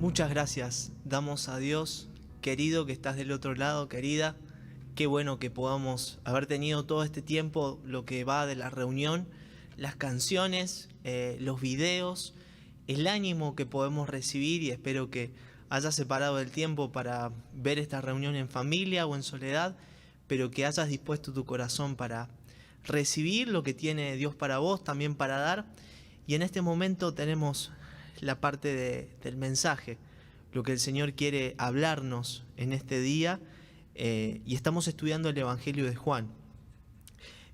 Muchas gracias damos a Dios, querido, que estás del otro lado, querida. Qué bueno que podamos haber tenido todo este tiempo, lo que va de la reunión, las canciones, los videos, el ánimo que podemos recibir, y espero que hayas separado el tiempo para ver esta reunión en familia o en soledad, pero que hayas dispuesto tu corazón para recibir lo que tiene Dios para vos, también para dar. Y en este momento tenemos la parte del mensaje, lo que el Señor quiere hablarnos en este día, y estamos estudiando el Evangelio de Juan.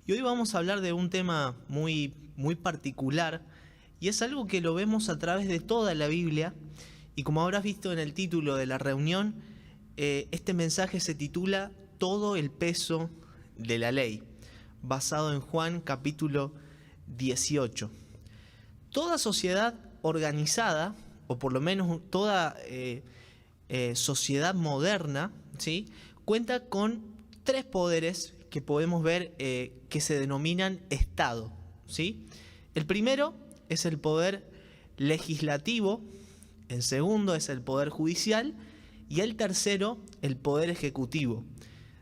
Y hoy vamos a hablar de un tema muy particular, y es algo que lo vemos a través de toda la Biblia, y como habrás visto en el título de la reunión, este mensaje se titula Todo el peso de la ley, basado en Juan capítulo 18. Toda sociedad organizada, o por lo menos toda sociedad moderna, ¿sí?, cuenta con tres poderes que podemos ver que se denominan Estado, ¿sí? El primero es el poder legislativo, el segundo es el poder judicial y el tercero el poder ejecutivo.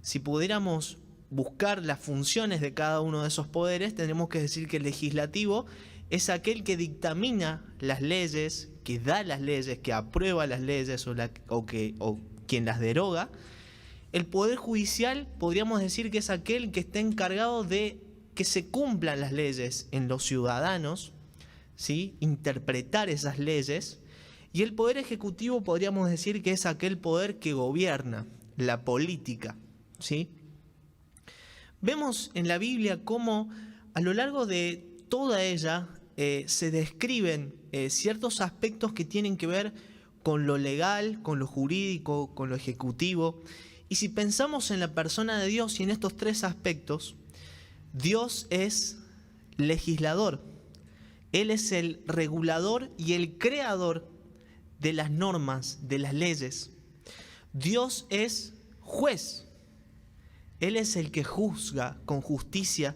Si pudiéramos buscar las funciones de cada uno de esos poderes, tenemos que decir que el legislativo es aquel que dictamina las leyes, que da las leyes, que aprueba las leyes o quien las deroga. El poder judicial podríamos decir que es aquel que está encargado de que se cumplan las leyes en los ciudadanos, ¿sí?, interpretar esas leyes. Y el poder ejecutivo podríamos decir que es aquel poder que gobierna, la política, ¿sí? Vemos en la Biblia cómo a lo largo de toda ella se describen ciertos aspectos que tienen que ver con lo legal, con lo jurídico, con lo ejecutivo. Y si pensamos en la persona de Dios y en estos tres aspectos, Dios es legislador. Él es el regulador y el creador de las normas, de las leyes. Dios es juez. Él es el que juzga con justicia,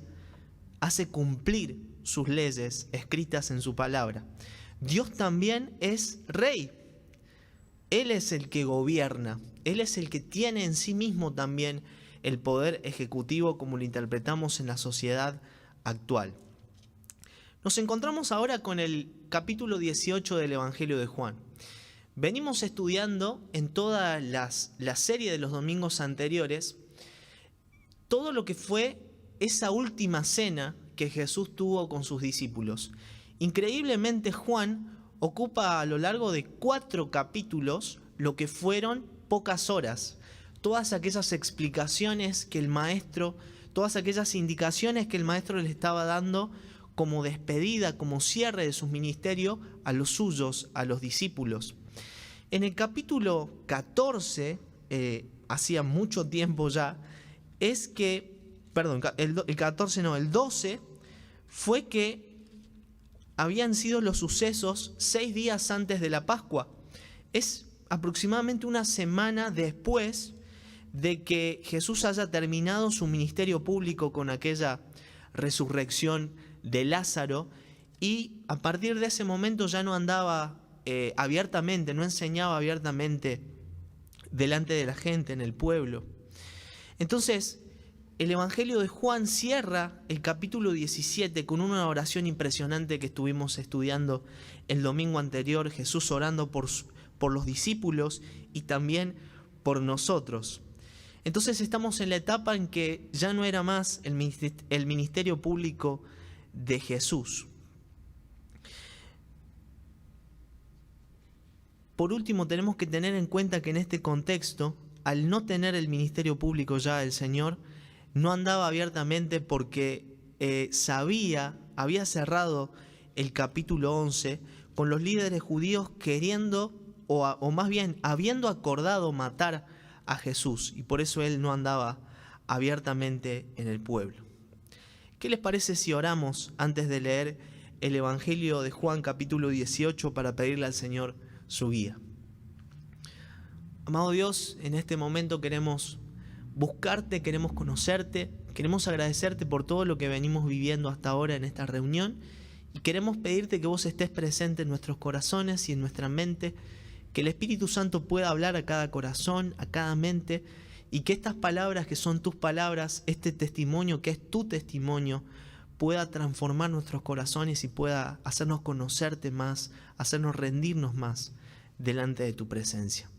hace cumplir sus leyes escritas en su palabra. Dios también es rey. Él es el que gobierna. Él es el que tiene en sí mismo también el poder ejecutivo, como lo interpretamos en la sociedad actual. Nos encontramos ahora con el capítulo 18 del Evangelio de Juan. Venimos estudiando en toda la serie de los domingos anteriores todo lo que fue esa última cena que Jesús tuvo con sus discípulos. Increíblemente, Juan ocupa a lo largo de 4 capítulos lo que fueron pocas horas. Todas aquellas explicaciones que el maestro, todas aquellas indicaciones que el maestro le estaba dando como despedida, como cierre de su ministerio a los suyos, a los discípulos. En el capítulo 14, hacía mucho tiempo ya, el 12, fue que habían sido los sucesos 6 días antes de la Pascua. Es aproximadamente una semana después de que Jesús haya terminado su ministerio público con aquella resurrección de Lázaro, y a partir de ese momento ya no andaba abiertamente, no enseñaba abiertamente delante de la gente en el pueblo. Entonces, el Evangelio de Juan cierra el capítulo 17 con una oración impresionante que estuvimos estudiando el domingo anterior, Jesús orando por los discípulos y también por nosotros. Entonces estamos en la etapa en que ya no era más el ministerio público de Jesús. Por último, tenemos que tener en cuenta que en este contexto, al no tener el ministerio público ya el Señor, no andaba abiertamente porque había cerrado el capítulo 11 con los líderes judíos queriendo, o más bien habiendo acordado matar a Jesús, y por eso él no andaba abiertamente en el pueblo. ¿Qué les parece si oramos antes de leer el Evangelio de Juan capítulo 18 para pedirle al Señor su guía? Amado Dios, en este momento queremos buscarte, queremos conocerte, queremos agradecerte por todo lo que venimos viviendo hasta ahora en esta reunión, y queremos pedirte que vos estés presente en nuestros corazones y en nuestra mente, Que el Espíritu Santo pueda hablar a cada corazón, a cada mente, y que estas palabras que son tus palabras, este testimonio que es tu testimonio, pueda transformar nuestros corazones y pueda hacernos conocerte más, hacernos rendirnos más delante de tu presencia.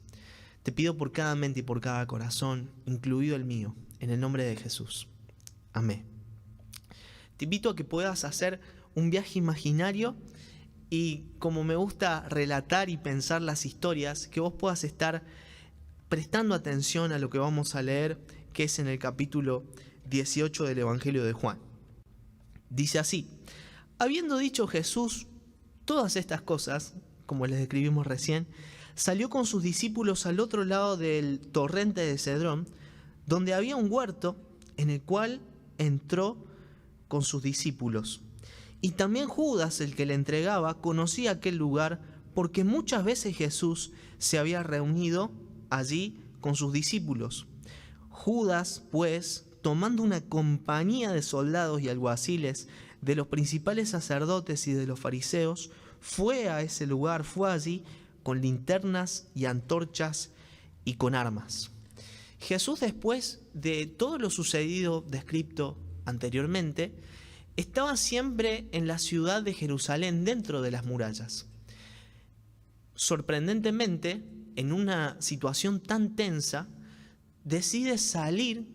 Te pido por cada mente y por cada corazón, incluido el mío, en el nombre de Jesús. Amén. Te invito a que puedas hacer un viaje imaginario y, como me gusta relatar y pensar las historias, que vos puedas estar prestando atención a lo que vamos a leer, que es en el capítulo 18 del Evangelio de Juan. Dice así: habiendo dicho Jesús todas estas cosas, como les describimos recién, salió con sus discípulos al otro lado del torrente de Cedrón, donde había un huerto en el cual entró con sus discípulos. Y también Judas, el que le entregaba, conocía aquel lugar porque muchas veces Jesús se había reunido allí con sus discípulos. Judas, pues, tomando una compañía de soldados y alguaciles, de los principales sacerdotes y de los fariseos, fue a ese lugar, fue allí con linternas y antorchas y con armas. Jesús, después de todo lo sucedido descrito anteriormente, estaba siempre en la ciudad de Jerusalén, dentro de las murallas. Sorprendentemente, en una situación tan tensa, decide salir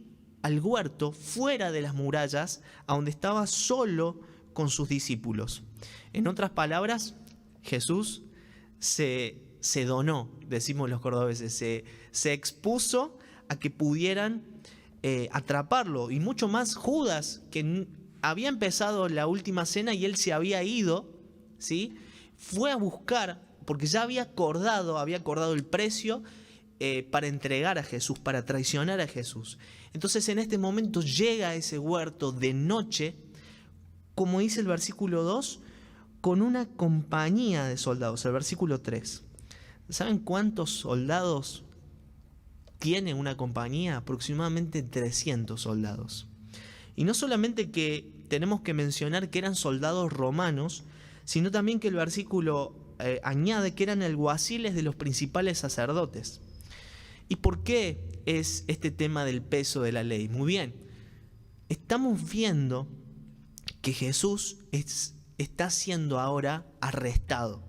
al huerto fuera de las murallas, a donde estaba solo con sus discípulos. En otras palabras, Jesús se donó, decimos los cordobeses, se expuso a que pudieran atraparlo. Y mucho más Judas, que había empezado la última cena y él se había ido, ¿sí? Fue a buscar, porque ya había acordado el precio para entregar a Jesús, para traicionar a Jesús. Entonces en este momento llega a ese huerto de noche, como dice el versículo 2, con una compañía de soldados. El versículo 3. ¿Saben cuántos soldados tiene una compañía? Aproximadamente 300 soldados. Y no solamente que tenemos que mencionar que eran soldados romanos, sino también que el versículo añade que eran alguaciles de los principales sacerdotes. ¿Y por qué es este tema del peso de la ley? Muy bien, estamos viendo que Jesús está siendo ahora arrestado.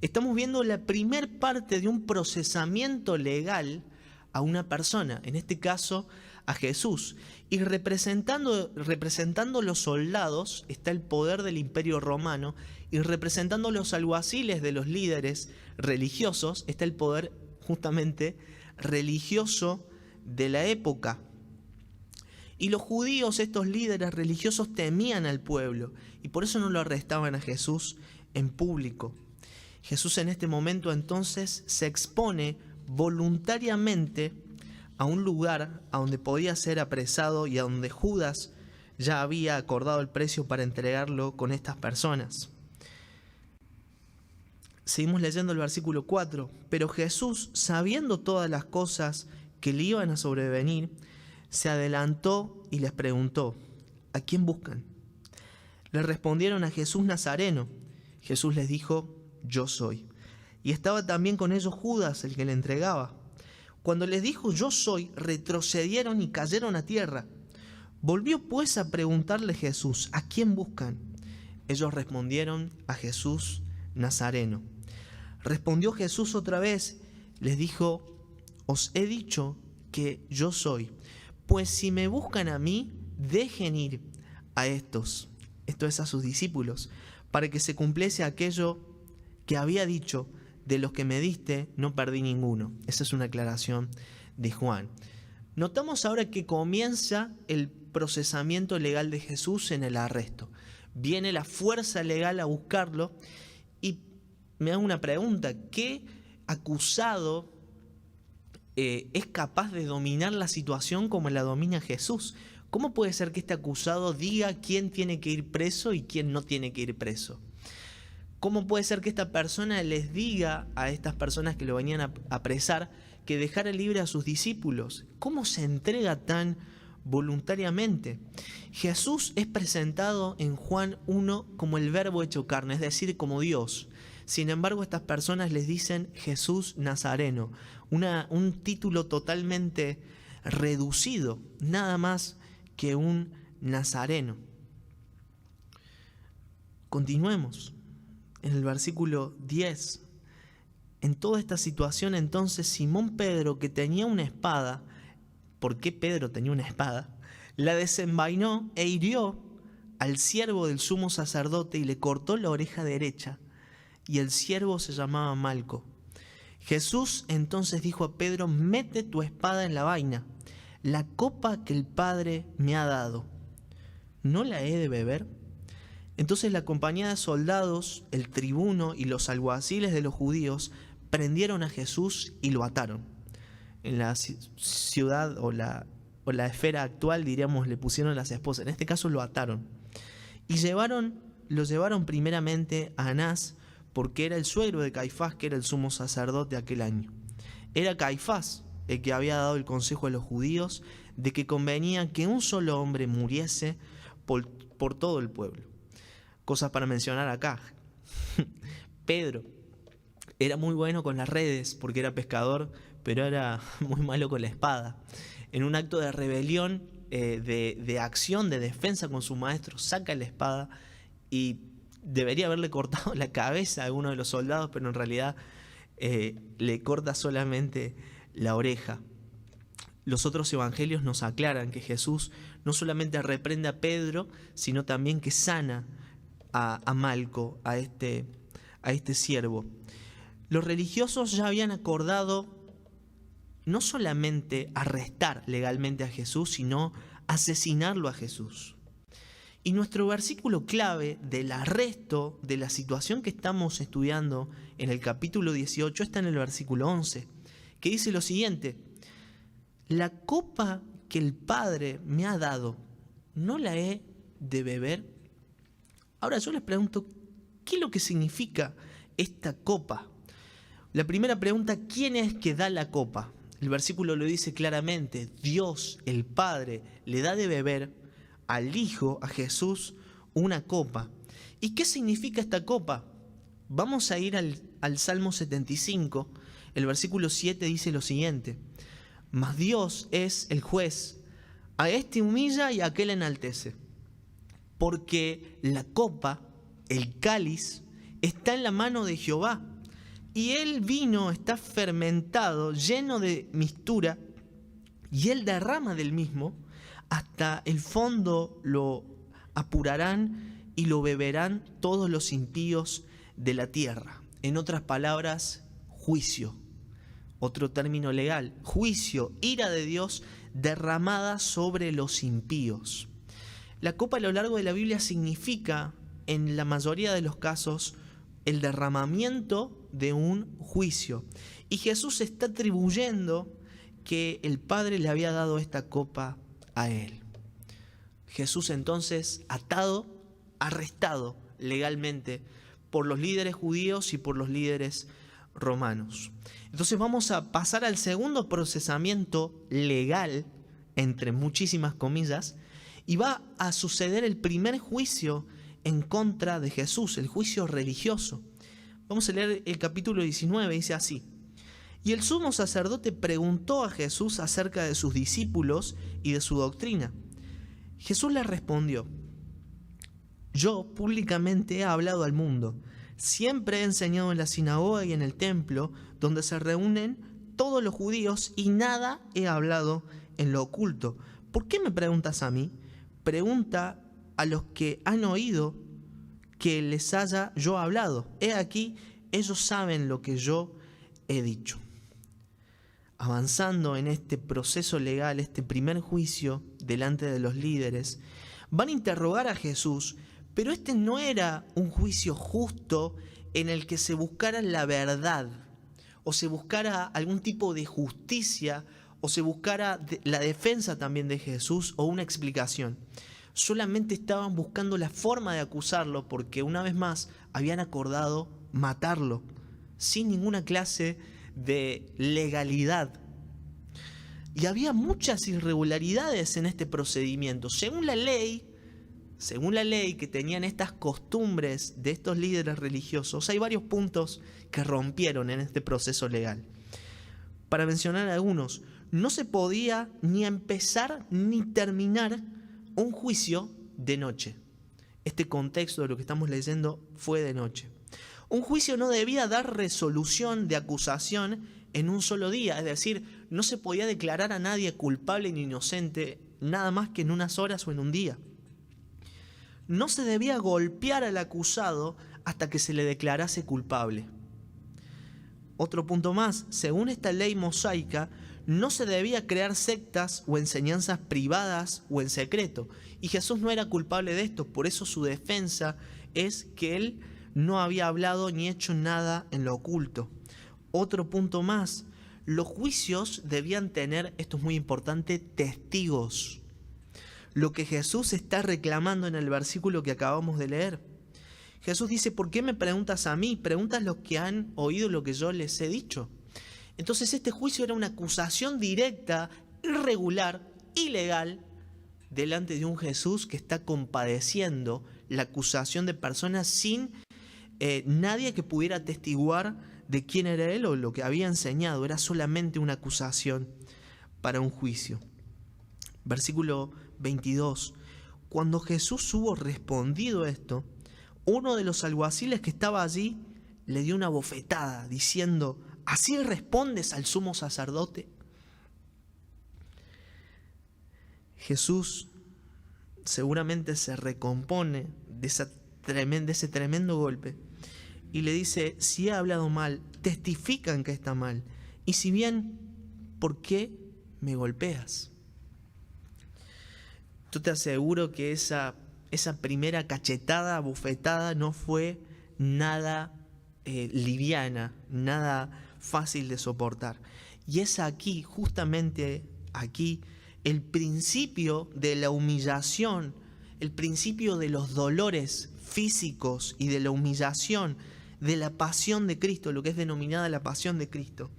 Estamos viendo la primer parte de un procesamiento legal a una persona, en este caso a Jesús. Y representando los soldados está el poder del Imperio Romano, y representando los alguaciles de los líderes religiosos está el poder justamente religioso de la época. Y los judíos, estos líderes religiosos, temían al pueblo y por eso no lo arrestaban a Jesús en público. Jesús en este momento entonces se expone voluntariamente a un lugar a donde podía ser apresado y a donde Judas ya había acordado el precio para entregarlo con estas personas. Seguimos leyendo el versículo 4. Pero Jesús, sabiendo todas las cosas que le iban a sobrevenir, se adelantó y les preguntó: ¿a quién buscan? Le respondieron: a Jesús Nazareno. Jesús les dijo: yo soy. Y estaba también con ellos Judas, el que le entregaba. Cuando les dijo: yo soy, retrocedieron y cayeron a tierra. Volvió pues a preguntarle Jesús: ¿a quién buscan? Ellos respondieron: a Jesús Nazareno. Respondió Jesús otra vez, les dijo: os he dicho que yo soy. Pues si me buscan a mí, dejen ir a estos, esto es a sus discípulos, para que se cumpliese aquello que había dicho: de los que me diste no perdí ninguno. Esa es una aclaración de Juan. Notamos ahora que comienza el procesamiento legal de Jesús en el arresto. Viene la fuerza legal a buscarlo y me hago una pregunta: ¿qué acusado es capaz de dominar la situación como la domina Jesús? ¿Cómo puede ser que este acusado diga quién tiene que ir preso y quién no tiene que ir preso? ¿Cómo puede ser que esta persona les diga a estas personas que lo venían a apresar que dejara libre a sus discípulos? ¿Cómo se entrega tan voluntariamente? Jesús es presentado en Juan 1 como el Verbo hecho carne, es decir, como Dios. Sin embargo, estas personas les dicen Jesús Nazareno, un título totalmente reducido, nada más que un nazareno. Continuemos en el versículo 10. En toda esta situación, entonces, Simón Pedro, que tenía una espada, ¿por qué Pedro tenía una espada? La desenvainó e hirió al siervo del sumo sacerdote y le cortó la oreja derecha, y el siervo se llamaba Malco. Jesús entonces dijo a Pedro: mete tu espada en la vaina. La copa que el Padre me ha dado, ¿no la he de beber? Entonces la compañía de soldados, el tribuno y los alguaciles de los judíos prendieron a Jesús y lo ataron. En la ciudad o la esfera actual, diríamos, le pusieron las esposas. En este caso lo ataron. Y lo llevaron primeramente a Anás, porque era el suegro de Caifás, que era el sumo sacerdote aquel año. Era Caifás el que había dado el consejo a los judíos de que convenía que un solo hombre muriese por todo el pueblo. Cosas para mencionar acá. Pedro era muy bueno con las redes porque era pescador, pero era muy malo con la espada. En un acto de rebelión, de acción, de defensa con su maestro, saca la espada y debería haberle cortado la cabeza a uno de los soldados, pero en realidad le corta solamente la oreja. Los otros evangelios nos aclaran que Jesús no solamente reprende a Pedro, sino también que sana a Malco, a este siervo. Los religiosos ya habían acordado no solamente arrestar legalmente a Jesús, sino asesinarlo a Jesús. Y nuestro versículo clave del arresto de la situación que estamos estudiando en el capítulo 18 está en el versículo 11, que dice lo siguiente: la copa que el Padre me ha dado, ¿no la he de beber? Ahora yo les pregunto, ¿qué es lo que significa esta copa? La primera pregunta, ¿quién es que da la copa? El versículo lo dice claramente: Dios, el Padre, le da de beber al Hijo, a Jesús, una copa. ¿Y qué significa esta copa? Vamos a ir al Salmo 75. El versículo 7 dice lo siguiente: mas Dios es el juez, a este humilla y a aquel enaltece. Porque la copa, el cáliz, está en la mano de Jehová, y el vino está fermentado, lleno de mistura, y él derrama del mismo, hasta el fondo lo apurarán y lo beberán todos los impíos de la tierra. En otras palabras, juicio. Otro término legal, juicio, ira de Dios derramada sobre los impíos. La copa a lo largo de la Biblia significa, en la mayoría de los casos, el derramamiento de un juicio. Y Jesús está atribuyendo que el Padre le había dado esta copa a él. Jesús entonces atado, arrestado legalmente por los líderes judíos y por los líderes romanos. Entonces vamos a pasar al segundo procesamiento legal, entre muchísimas comillas, y va a suceder el primer juicio en contra de Jesús, el juicio religioso. Vamos a leer el capítulo 19, dice así: y el sumo sacerdote preguntó a Jesús acerca de sus discípulos y de su doctrina. Jesús le respondió: yo públicamente he hablado al mundo. Siempre he enseñado en la sinagoga y en el templo, donde se reúnen todos los judíos, y nada he hablado en lo oculto. ¿Por qué me preguntas a mí? Pregunta a los que han oído que les haya yo hablado. He aquí, ellos saben lo que yo he dicho. Avanzando en este proceso legal, este primer juicio delante de los líderes, van a interrogar a Jesús, pero este no era un juicio justo en el que se buscara la verdad, o se buscara algún tipo de justicia, o se buscara la defensa también de Jesús o una explicación. Solamente estaban buscando la forma de acusarlo, porque una vez más habían acordado matarlo sin ninguna clase de legalidad. Y había muchas irregularidades en este procedimiento. Según la ley, según la ley, que tenían estas costumbres de estos líderes religiosos, hay varios puntos que rompieron en este proceso legal. Para mencionar algunos, no se podía ni empezar ni terminar un juicio de noche. Este contexto de lo que estamos leyendo fue de noche. Un juicio no debía dar resolución de acusación en un solo día, es decir, no se podía declarar a nadie culpable ni inocente nada más que en unas horas o en un día. No se debía golpear al acusado hasta que se le declarase culpable. Otro punto más, según esta ley mosaica, no se debía crear sectas o enseñanzas privadas o en secreto. Y Jesús no era culpable de esto, por eso su defensa es que él no había hablado ni hecho nada en lo oculto. Otro punto más, los juicios debían tener, esto es muy importante, testigos. Lo que Jesús está reclamando en el versículo que acabamos de leer. Jesús dice, ¿por qué me preguntas a mí? Preguntas los que han oído lo que yo les he dicho. Entonces este juicio era una acusación directa, irregular, ilegal, delante de un Jesús que está compadeciendo la acusación de personas sin nadie que pudiera atestiguar de quién era él o lo que había enseñado. Era solamente una acusación para un juicio. Versículo 22. Cuando Jesús hubo respondido esto, uno de los alguaciles que estaba allí le dio una bofetada diciendo, ¿así respondes al sumo sacerdote? Jesús seguramente se recompone de ese tremendo golpe y le dice, si he hablado mal, testifican que está mal. Y si bien, ¿por qué me golpeas? Yo te aseguro que esa primera cachetada, bofetada, no fue nada liviana, nada fácil de soportar. Y es aquí, justamente aquí, el principio de la humillación, el principio de los dolores físicos y de la humillación de la pasión de Cristo, lo que es denominada la pasión de Cristo.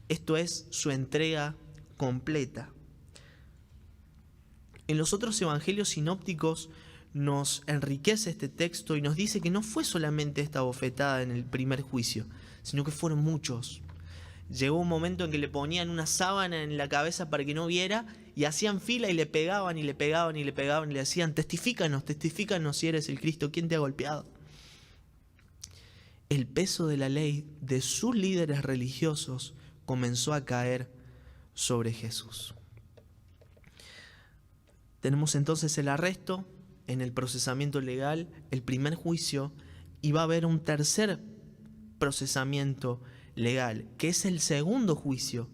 Esto es su entrega completa. En los otros evangelios sinópticos nos enriquece este texto y nos dice que no fue solamente esta bofetada en el primer juicio, sino que fueron muchos. Llegó un momento en que le ponían una sábana en la cabeza para que no viera y hacían fila y le pegaban y le pegaban y le pegaban y le decían, testifícanos si eres el Cristo, ¿quién te ha golpeado? El peso de la ley de sus líderes religiosos comenzó a caer sobre Jesús. Tenemos entonces el arresto, en el procesamiento legal, el primer juicio, y va a haber un tercer procesamiento legal, que es el segundo juicio.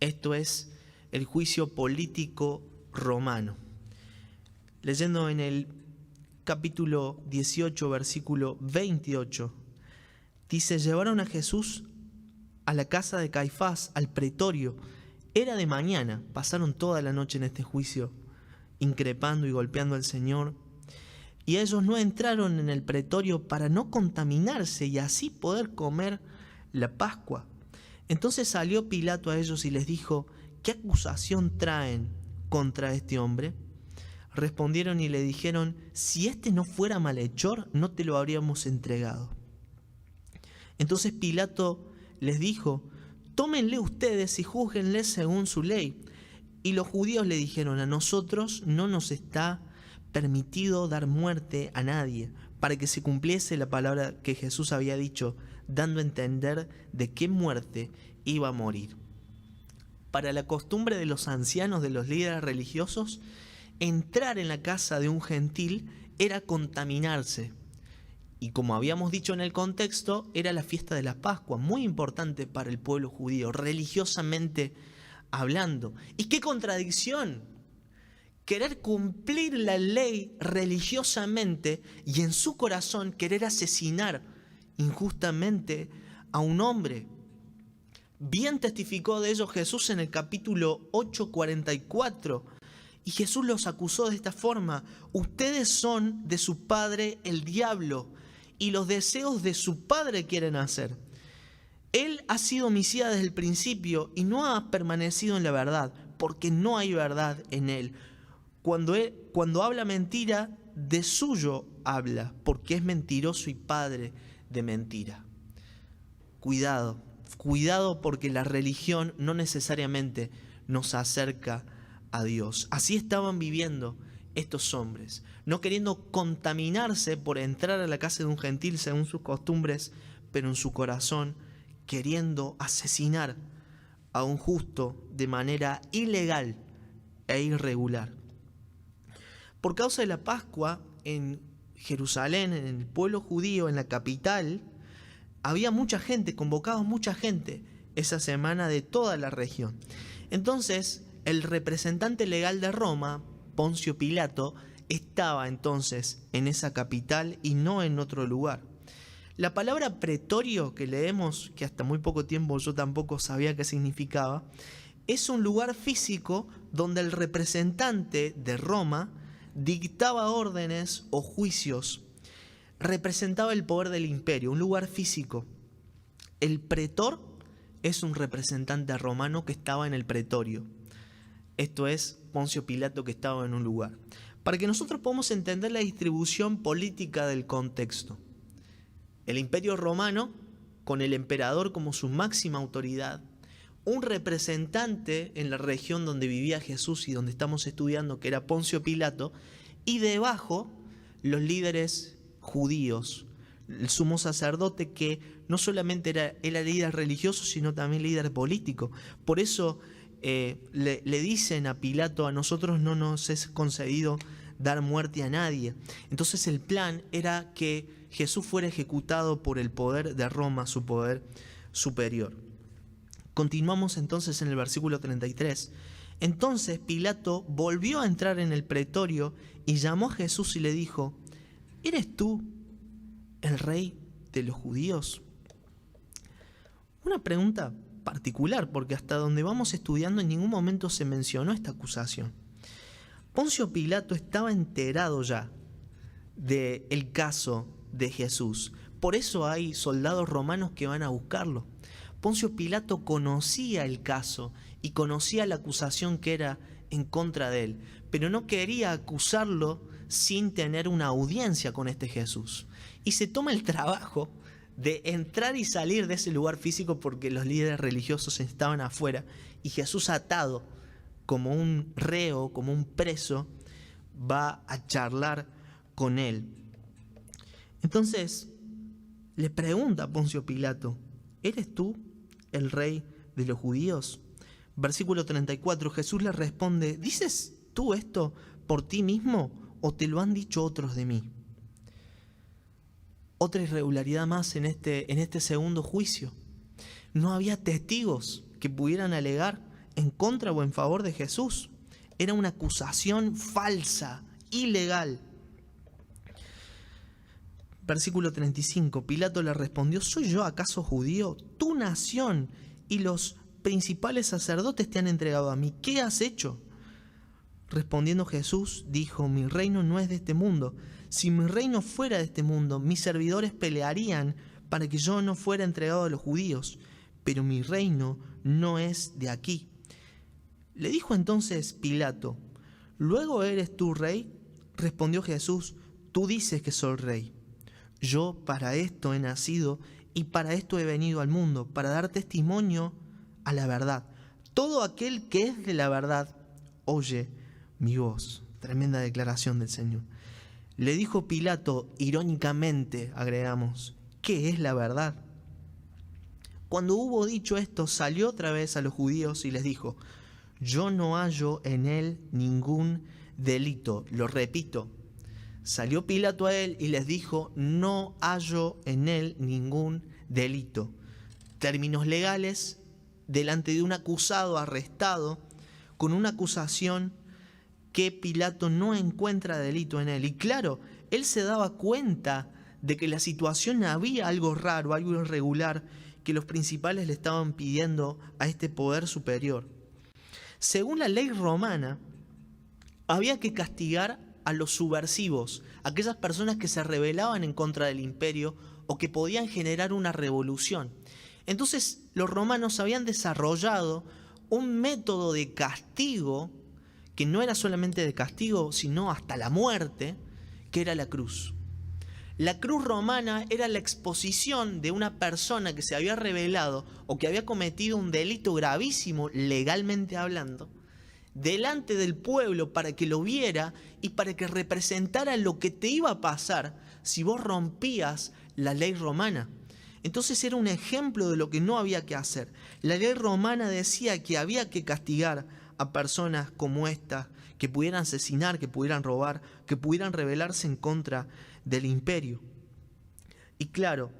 Esto es el juicio político romano. Leyendo en el capítulo 18, versículo 28, dice, llevaron a Jesús a la casa de Caifás, al pretorio. Era de mañana, pasaron toda la noche en este juicio, increpando y golpeando al Señor. Y ellos no entraron en el pretorio para no contaminarse y así poder comer la Pascua. Entonces salió Pilato a ellos y les dijo, ¿qué acusación traen contra este hombre? Respondieron y le dijeron, si este no fuera malhechor, no te lo habríamos entregado. Entonces Pilato les dijo, tómenle ustedes y júzguenle según su ley. Y los judíos le dijeron, a nosotros no nos está permitido dar muerte a nadie, para que se cumpliese la palabra que Jesús había dicho, dando a entender de qué muerte iba a morir. Para la costumbre de los ancianos, de los líderes religiosos, entrar en la casa de un gentil era contaminarse. Y como habíamos dicho en el contexto, era la fiesta de la Pascua, muy importante para el pueblo judío, religiosamente hablando. ¿Y qué contradicción? Querer cumplir la ley religiosamente y en su corazón querer asesinar injustamente a un hombre. Bien testificó de ello Jesús en el capítulo 8:44. Y Jesús los acusó de esta forma: ustedes son de su padre el diablo, y los deseos de su padre quieren hacer. Él ha sido homicida desde el principio y no ha permanecido en la verdad, porque no hay verdad en él. Cuando habla mentira, de suyo habla, porque es mentiroso y padre de mentira. Cuidado, cuidado, porque la religión no necesariamente nos acerca a Dios. Así estaban viviendo estos hombres, no queriendo contaminarse por entrar a la casa de un gentil según sus costumbres, pero en su corazón queriendo asesinar a un justo de manera ilegal e irregular. Por causa de la Pascua, en Jerusalén, en el pueblo judío, en la capital, había mucha gente, convocaba mucha gente esa semana de toda la región. Entonces, el representante legal de Roma, Poncio Pilato, estaba entonces en esa capital y no en otro lugar. La palabra pretorio que leemos, que hasta muy poco tiempo yo tampoco sabía qué significaba, es un lugar físico donde el representante de Roma dictaba órdenes o juicios. Representaba el poder del imperio, un lugar físico. El pretor es un representante romano que estaba en el pretorio. Esto es Poncio Pilato, que estaba en un lugar. Para que nosotros podamos entender la distribución política del contexto. El imperio romano, con el emperador como su máxima autoridad, un representante en la región donde vivía Jesús y donde estamos estudiando, que era Poncio Pilato, y debajo los líderes judíos, el sumo sacerdote, que no solamente era líder religioso, sino también líder político. Por eso le dicen a Pilato: a nosotros no nos es concedido dar muerte a nadie. Entonces el plan era que Jesús fuera ejecutado por el poder de Roma, su poder superior. Continuamos entonces en el versículo 33. Entonces Pilato volvió a entrar en el pretorio y llamó a Jesús y le dijo: ¿eres tú el rey de los judíos? Una pregunta particular, porque hasta donde vamos estudiando en ningún momento se mencionó esta acusación. Poncio Pilato estaba enterado ya del caso de Jesús. Por eso hay soldados romanos que van a buscarlo. Poncio Pilato conocía el caso y conocía la acusación que era en contra de él, pero no quería acusarlo sin tener una audiencia con este Jesús. Y se toma el trabajo de entrar y salir de ese lugar físico porque los líderes religiosos estaban afuera, y Jesús, atado como un reo, como un preso, va a charlar con él. Entonces le pregunta a Poncio Pilato: ¿eres tú el rey de los judíos? Versículo 34, Jesús le responde: ¿dices tú esto por ti mismo o te lo han dicho otros de mí? Otra irregularidad más en este segundo juicio. No había testigos que pudieran alegar en contra o en favor de Jesús. Era una acusación falsa, ilegal. Versículo 35, Pilato le respondió: ¿soy yo acaso judío? Tu nación y los principales sacerdotes te han entregado a mí. ¿Qué has hecho? Respondiendo Jesús dijo: mi reino no es de este mundo. Si mi reino fuera de este mundo, mis servidores pelearían para que yo no fuera entregado a los judíos, pero mi reino no es de aquí. Le dijo entonces Pilato: ¿luego eres tú rey? Respondió Jesús: tú dices que soy rey. Yo para esto he nacido y para esto he venido al mundo, para dar testimonio a la verdad. Todo aquel que es de la verdad oye mi voz. Tremenda declaración del Señor. Le dijo Pilato, irónicamente, agregamos: ¿qué es la verdad? Cuando hubo dicho esto, salió otra vez a los judíos y les dijo: yo no hallo en él ningún delito. Lo repito. Salió Pilato a él y les dijo: no hallo en él ningún delito. Términos legales delante de un acusado arrestado con una acusación que Pilato no encuentra delito en él. Y claro, él se daba cuenta de que la situación había algo raro, algo irregular, que los principales le estaban pidiendo a este poder superior. Según la ley romana, había que castigar a los subversivos, aquellas personas que se rebelaban en contra del imperio o que podían generar una revolución. Entonces, los romanos habían desarrollado un método de castigo que no era solamente de castigo, sino hasta la muerte, que era la cruz. La cruz romana era la exposición de una persona que se había rebelado o que había cometido un delito gravísimo, legalmente hablando, delante del pueblo para que lo viera y para que representara lo que te iba a pasar si vos rompías la ley romana. Entonces era un ejemplo de lo que no había que hacer. La ley romana decía que había que castigar a personas como estas, que pudieran asesinar, que pudieran robar, que pudieran rebelarse en contra del imperio. Y claro,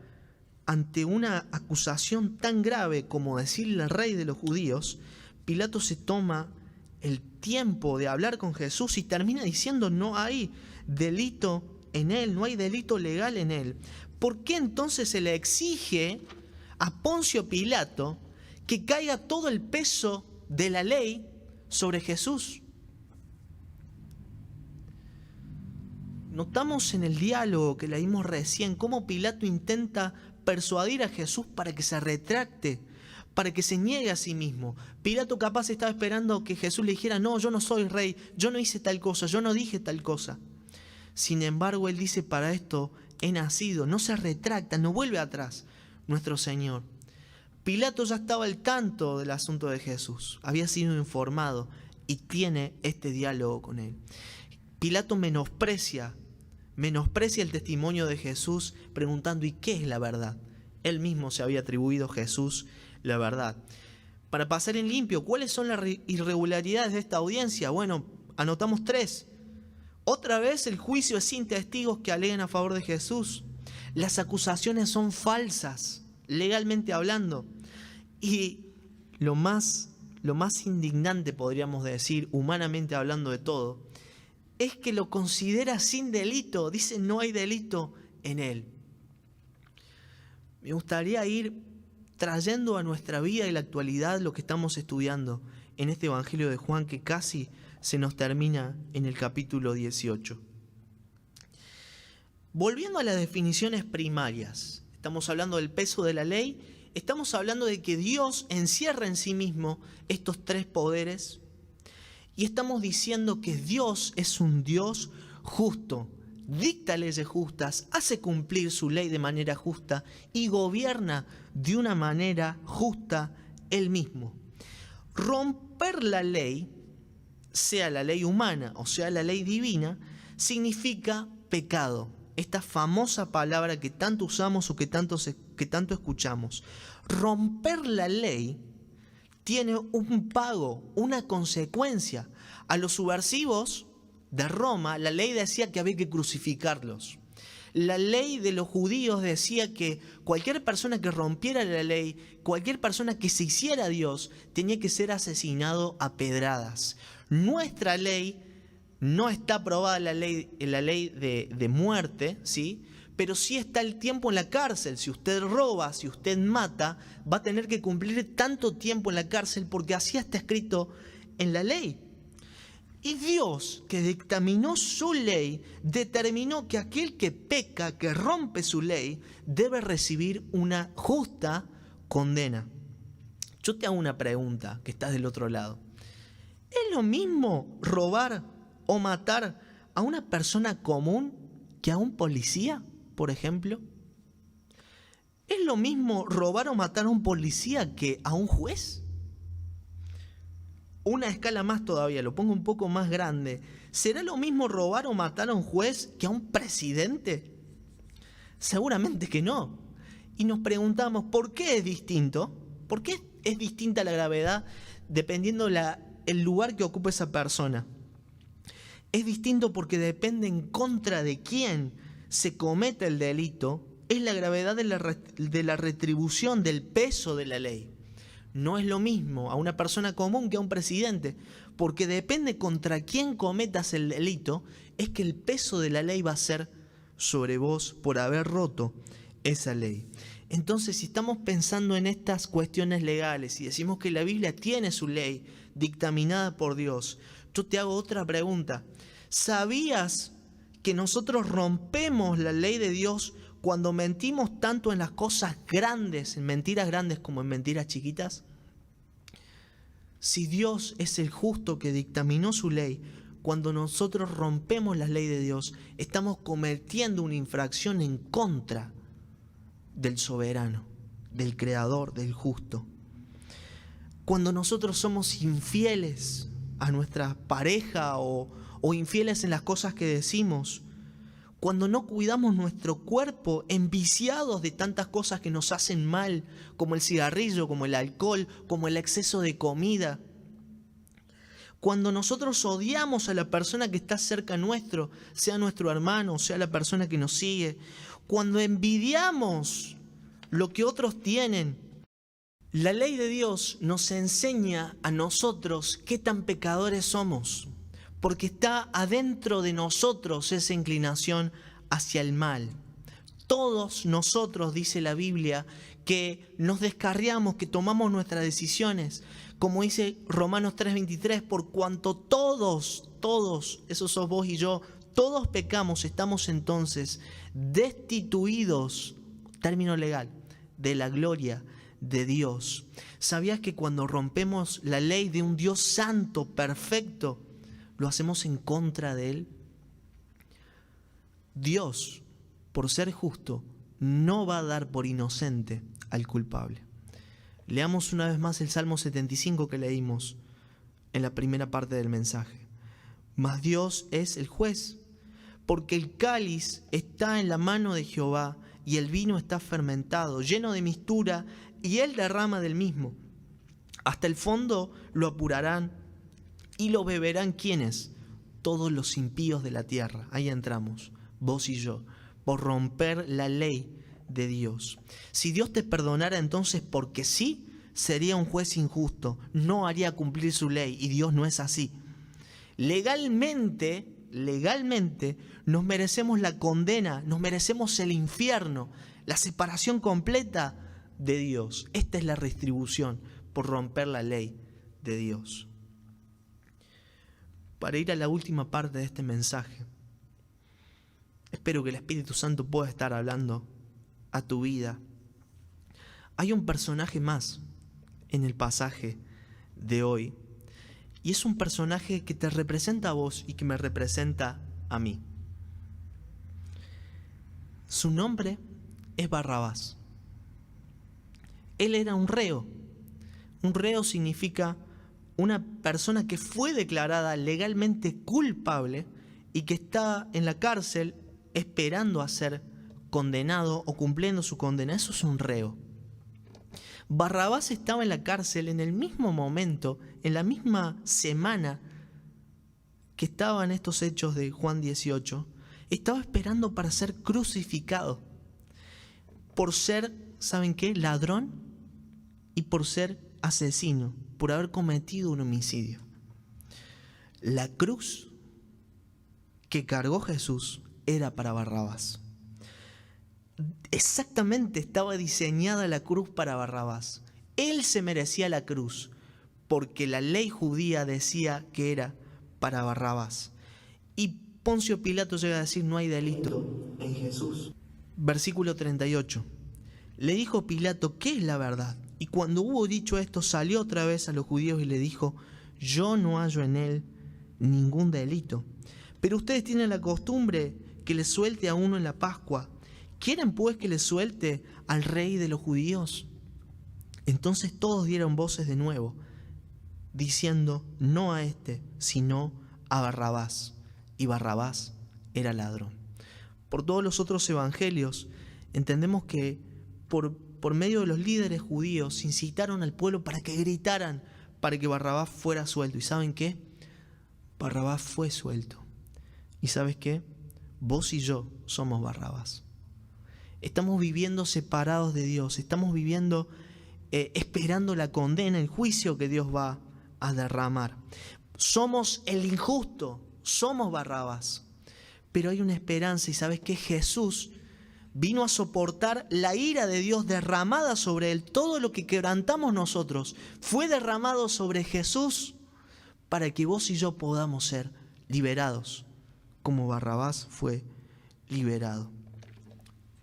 ante una acusación tan grave como decirle al rey de los judíos, Pilato se toma el tiempo de hablar con Jesús y termina diciendo: no hay delito en él, no hay delito legal en él. ¿Por qué entonces se le exige a Poncio Pilato que caiga todo el peso de la ley sobre Jesús? Notamos en el diálogo que leímos recién cómo Pilato intenta persuadir a Jesús para que se retracte, para que se niegue a sí mismo. Pilato capaz estaba esperando que Jesús le dijera: no, yo no soy rey, yo no hice tal cosa, yo no dije tal cosa. Sin embargo, él dice: para esto he nacido. No se retracta, no vuelve atrás nuestro Señor. Pilato ya estaba al tanto del asunto de Jesús, había sido informado y tiene este diálogo con él. Pilato menosprecia el testimonio de Jesús preguntando: ¿y qué es la verdad? Él mismo se había atribuido a Jesús la verdad. Para pasar en limpio, ¿cuáles son las irregularidades de esta audiencia? Bueno, anotamos 3. Otra vez el juicio es sin testigos que aleguen a favor de Jesús. Las acusaciones son falsas, legalmente hablando. Y lo más indignante, podríamos decir, humanamente hablando de todo, es que lo considera sin delito. Dice: no hay delito en él. Me gustaría ir trayendo a nuestra vida y la actualidad lo que estamos estudiando en este Evangelio de Juan, que casi se nos termina en el capítulo 18. Volviendo a las definiciones primarias, estamos hablando del peso de la ley, estamos hablando de que Dios encierra en sí mismo estos 3 poderes, y estamos diciendo que Dios es un Dios justo, dicta leyes justas, hace cumplir su ley de manera justa y gobierna de una manera justa Él mismo. Romper la ley, sea la ley humana o sea la ley divina, significa pecado. Esta famosa palabra que tanto usamos o que tanto escuchamos. Romper la ley tiene un pago, una consecuencia. A los subversivos de Roma, la ley decía que había que crucificarlos. La ley de los judíos decía que cualquier persona que rompiera la ley, cualquier persona que se hiciera Dios, tenía que ser asesinado a pedradas. Nuestra ley no está aprobada en la ley de muerte, ¿sí? Pero sí está el tiempo en la cárcel. Si usted roba, si usted mata, va a tener que cumplir tanto tiempo en la cárcel porque así está escrito en la ley. Y Dios, que dictaminó su ley, determinó que aquel que peca, que rompe su ley, debe recibir una justa condena. Yo te hago una pregunta, que estás del otro lado. ¿Es lo mismo robar o matar a una persona común que a un policía, por ejemplo? ¿Es lo mismo robar o matar a un policía que a un juez? Una escala más todavía, lo pongo un poco más grande. ¿Será lo mismo robar o matar a un juez que a un presidente? Seguramente que no. Y nos preguntamos, ¿por qué es distinto? ¿Por qué es distinta la gravedad dependiendo el lugar que ocupa esa persona? Es distinto porque depende en contra de quién se cometa el delito, es la gravedad de la retribución, del peso de la ley. No es lo mismo a una persona común que a un presidente, porque depende contra quién cometas el delito, es que el peso de la ley va a ser sobre vos por haber roto esa ley. Entonces, si estamos pensando en estas cuestiones legales y decimos que la Biblia tiene su ley dictaminada por Dios, yo te hago otra pregunta. ¿Sabías que nosotros rompemos la ley de Dios cuando mentimos tanto en las cosas grandes, en mentiras grandes como en mentiras chiquitas? Si Dios es el justo que dictaminó su ley, cuando nosotros rompemos la ley de Dios, estamos cometiendo una infracción en contra del soberano, del creador, del justo. Cuando nosotros somos infieles a nuestra pareja o infieles en las cosas que decimos, cuando no cuidamos nuestro cuerpo, enviciados de tantas cosas que nos hacen mal, como el cigarrillo, como el alcohol, como el exceso de comida, cuando nosotros odiamos a la persona que está cerca nuestro, sea nuestro hermano, sea la persona que nos sigue, cuando envidiamos lo que otros tienen, la ley de Dios nos enseña a nosotros qué tan pecadores somos. Porque está adentro de nosotros esa inclinación hacia el mal. Todos nosotros, dice la Biblia, que nos descarriamos, que tomamos nuestras decisiones. Como dice Romanos 3:23, por cuanto todos, esos sos vos y yo, todos pecamos, estamos entonces destituidos, término legal, de la gloria de Dios. ¿Sabías que cuando rompemos la ley de un Dios santo, perfecto, lo hacemos en contra de Él? Dios, por ser justo, no va a dar por inocente al culpable. Leamos una vez más el Salmo 75 que leímos en la primera parte del mensaje. Mas Dios es el juez, porque el cáliz está en la mano de Jehová y el vino está fermentado, lleno de mistura, y Él derrama del mismo. Hasta el fondo lo apurarán y lo beberán, ¿quiénes? Todos los impíos de la tierra. Ahí entramos, vos y yo, por romper la ley de Dios. Si Dios te perdonara entonces porque sí, sería un juez injusto, no haría cumplir su ley, y Dios no es así. Legalmente nos merecemos la condena, nos merecemos el infierno, la separación completa de Dios. Esta es la retribución por romper la ley de Dios. Para ir a la última parte de este mensaje, espero que el Espíritu Santo pueda estar hablando a tu vida. Hay un personaje más en el pasaje de hoy, y es un personaje que te representa a vos y que me representa a mí. Su nombre es Barrabás. Él era un reo. Un reo significa una persona que fue declarada legalmente culpable y que está en la cárcel esperando a ser condenado o cumpliendo su condena. Eso es un reo. Barrabás estaba en la cárcel en el mismo momento, en la misma semana que estaban estos hechos de Juan 18. Estaba esperando para ser crucificado por ser, ¿saben qué?, ladrón y por ser asesino, por haber cometido un homicidio. La cruz que cargó Jesús era para Barrabás. Exactamente estaba diseñada la cruz para Barrabás. Él se merecía la cruz porque la ley judía decía que era para Barrabás. Y Poncio Pilato llega a decir: no hay delito en Jesús. Versículo 38. Le dijo Pilato: ¿qué es la verdad? Y cuando hubo dicho esto, salió otra vez a los judíos y le dijo: yo no hallo en él ningún delito. Pero ustedes tienen la costumbre que le suelte a uno en la Pascua. ¿Quieren pues que le suelte al rey de los judíos? Entonces todos dieron voces de nuevo, diciendo: no a este, sino a Barrabás. Y Barrabás era ladrón. Por todos los otros evangelios entendemos que por medio de los líderes judíos incitaron al pueblo para que gritaran para que Barrabás fuera suelto. ¿Y saben qué? Barrabás fue suelto. ¿Y sabes qué? Vos y yo somos Barrabás. Estamos viviendo separados de Dios, estamos viviendo esperando la condena, el juicio que Dios va a derramar. Somos el injusto, somos Barrabás, pero hay una esperanza. ¿Y sabes qué? Jesús vino a soportar la ira de Dios derramada sobre él. Todo lo que quebrantamos nosotros fue derramado sobre Jesús para que vos y yo podamos ser liberados, como Barrabás fue liberado.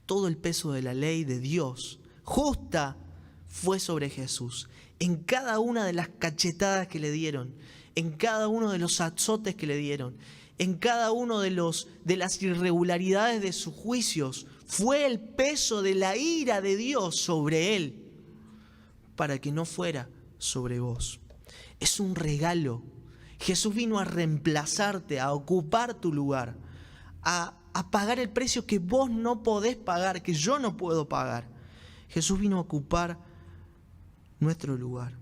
Todo el peso de la ley de Dios justa fue sobre Jesús. En cada una de las cachetadas que le dieron, en cada uno de los azotes que le dieron, en cada uno de las irregularidades de sus juicios. Fue el peso de la ira de Dios sobre él, para que no fuera sobre vos. Es un regalo. Jesús vino a reemplazarte, a ocupar tu lugar, a pagar el precio que vos no podés pagar, que yo no puedo pagar. Jesús vino a ocupar nuestro lugar.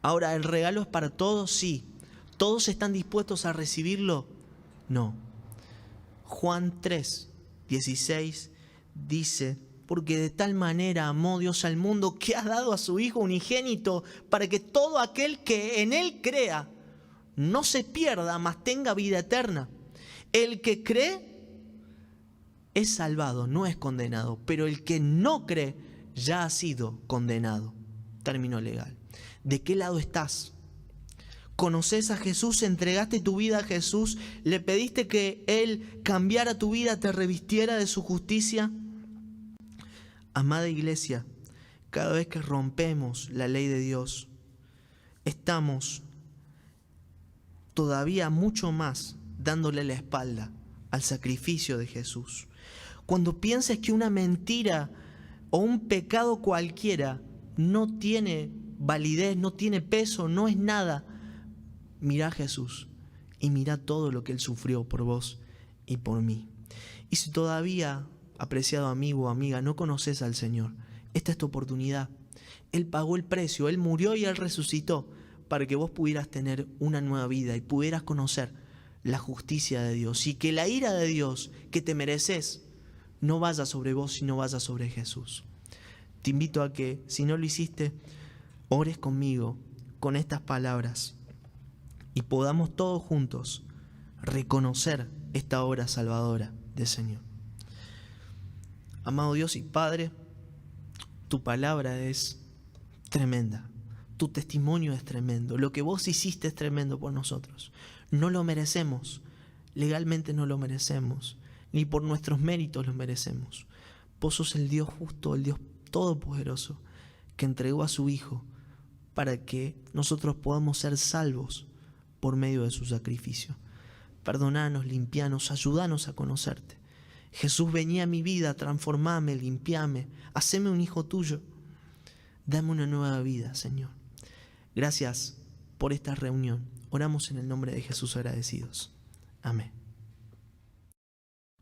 Ahora, ¿el regalo es para todos? Sí. ¿Todos están dispuestos a recibirlo? No. Juan 3:16 dice: porque de tal manera amó Dios al mundo que ha dado a su Hijo unigénito, para que todo aquel que en Él crea no se pierda, mas tenga vida eterna. El que cree es salvado, no es condenado, pero el que no cree ya ha sido condenado. Término legal. ¿De qué lado estás? ¿Conoces a Jesús? ¿Entregaste tu vida a Jesús? ¿Le pediste que Él cambiara tu vida, te revistiera de su justicia? Amada iglesia, cada vez que rompemos la ley de Dios, estamos todavía mucho más dándole la espalda al sacrificio de Jesús. Cuando pienses que una mentira o un pecado cualquiera no tiene validez, no tiene peso, no es nada, mirá a Jesús y mirá todo lo que Él sufrió por vos y por mí. Y si todavía, apreciado amigo o amiga, no conoces al Señor, esta es tu oportunidad. Él pagó el precio, Él murió y Él resucitó para que vos pudieras tener una nueva vida y pudieras conocer la justicia de Dios, y que la ira de Dios que te mereces no vaya sobre vos, sino vaya sobre Jesús. Te invito a que, si no lo hiciste, ores conmigo con estas palabras y podamos todos juntos reconocer esta obra salvadora del Señor. Amado Dios y Padre, tu palabra es tremenda. Tu testimonio es tremendo. Lo que vos hiciste es tremendo por nosotros. No lo merecemos. Legalmente no lo merecemos. Ni por nuestros méritos lo merecemos. Vos sos el Dios justo, el Dios todopoderoso, que entregó a su Hijo para que nosotros podamos ser salvos por medio de su sacrificio. Perdonanos, limpianos, ayúdanos a conocerte. Jesús, venía a mi vida, transformame, limpiame, haceme un hijo tuyo. Dame una nueva vida, Señor. Gracias por esta reunión. Oramos en el nombre de Jesús agradecidos. Amén.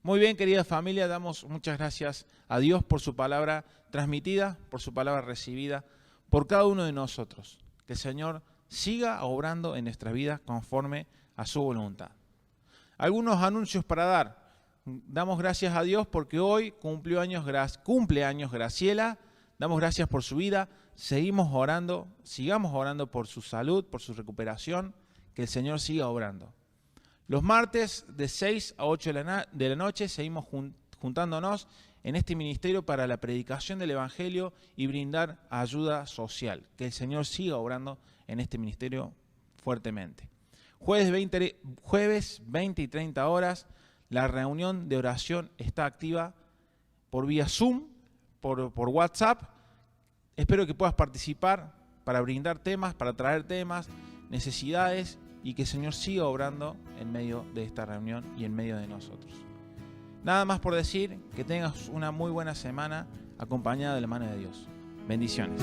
Muy bien, querida familia, damos muchas gracias a Dios por su palabra transmitida, por su palabra recibida, por cada uno de nosotros. Que el Señor siga obrando en nuestra vida conforme a su voluntad. Algunos anuncios para dar. Damos gracias a Dios porque hoy cumple años Graciela. Damos gracias por su vida. Sigamos orando por su salud, por su recuperación. Que el Señor siga obrando. Los martes de 6 a 8 de la noche seguimos juntándonos en este ministerio para la predicación del Evangelio y brindar ayuda social. Que el Señor siga obrando en este ministerio fuertemente. Jueves 20 y 30 horas, la reunión de oración está activa por vía Zoom, por WhatsApp. Espero que puedas participar para brindar temas, para traer temas, necesidades, y que el Señor siga obrando en medio de esta reunión y en medio de nosotros. Nada más por decir, que tengas una muy buena semana acompañada de la mano de Dios. Bendiciones.